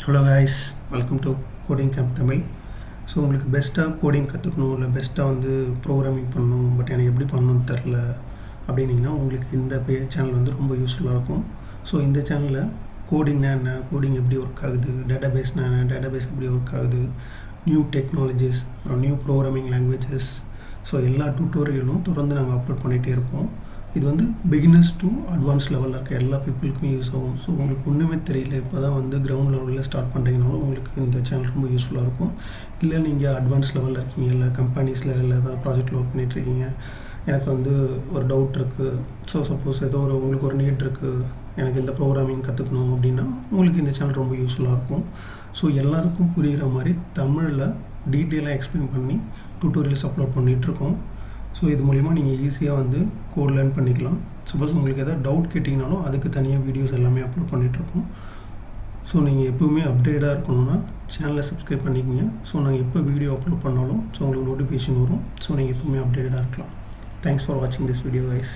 Hello guys, welcome to Codingcamp Tamil. So உங்களுக்கு பெஸ்ட்டாக coding கற்றுக்கணும், இல்லை பெஸ்ட்டாக வந்து ப்ரோக்ராமிங் பண்ணணும், பட் எனக்கு எப்படி பண்ணணும்னு தெரில அப்படின்னிங்கன்னா உங்களுக்கு இந்த சேனல் வந்து ரொம்ப யூஸ்ஃபுல்லாக இருக்கும். ஸோ இந்த சேனலில் கோடிங்னா என்ன, கோடிங் எப்படி ஒர்க் ஆகுது, டேட்டாபேஸ்னா என்ன, டேட்டாபேஸ் எப்படி ஒர்க் ஆகுது, நியூ டெக்னாலஜிஸ், அப்புறம் நியூ ப்ரோக்ராமிங் லாங்குவேஜஸ், ஸோ எல்லா டியூட்டோரியலும் தொடர்ந்து நாங்கள் அப்லோட் பண்ணிகிட்டே இருப்போம். இது வந்து பிகினர்ஸ் டு அட்வான்ஸ் லெவலில் இருக்க எல்லா பீப்புளுக்குமே யூஸ் ஆகும். ஸோ உங்களுக்கு ஒன்றுமே தெரியல, இப்போ தான் வந்து கிரவுண்ட் லெவலில் ஸ்டார்ட் பண்ணுறீங்கனாலும் உங்களுக்கு இந்த சேனல் ரொம்ப யூஸ்ஃபுல்லாக இருக்கும். இல்லை நீங்கள் அட்வான்ஸ் லெவலில் இருக்கீங்க, இல்லை கம்பெனிஸில் இல்லை ஏதாவது ப்ராஜெக்டில் ஒர்க் பண்ணிகிட்ருக்கீங்க, எனக்கு வந்து ஒரு டவுட் இருக்குது, ஸோ சப்போஸ் ஏதோ உங்களுக்கு ஒரு நீட் இருக்குது, எனக்கு இந்த ப்ரோக்ராமிங் கற்றுக்கணும் அப்படின்னா உங்களுக்கு இந்த சேனல் ரொம்ப யூஸ்ஃபுல்லாக இருக்கும். ஸோ எல்லாருக்கும் புரிகிற மாதிரி தமிழில் டீட்டெயிலாக எக்ஸ்பிளைன் பண்ணி டியூட்டோரியல்ஸ் அப்லோட் பண்ணிகிட்ருக்கோம். ஸோ இது மூலிமா நீங்கள் ஈஸியாக வந்து கோட் லேர்ன் பண்ணிக்கலாம். சப்போஸ் உங்களுக்கு எதாவது டவுட் கேட்டிங்கனாலும் அதுக்கு தனியாக வீடியோஸ் எல்லாமே அப்லோட் பண்ணிகிட்ருக்கோம். ஸோ நீங்கள் எப்போவுமே அப்டேட்டாக இருக்கணும்னா சேனலை சப்ஸ்கிரைப் பண்ணிக்கோங்க. ஸோ நாங்கள் எப்போ வீடியோ அப்லோட் பண்ணாலும் ஸோ உங்களுக்கு நோட்டிஃபிகேஷன் வரும். ஸோ நீங்கள் எப்போவுமே அப்டேட்டாக இருக்கலாம். தேங்க்ஸ் ஃபார் வாட்சிங் திஸ் வீடியோ கைஸ்.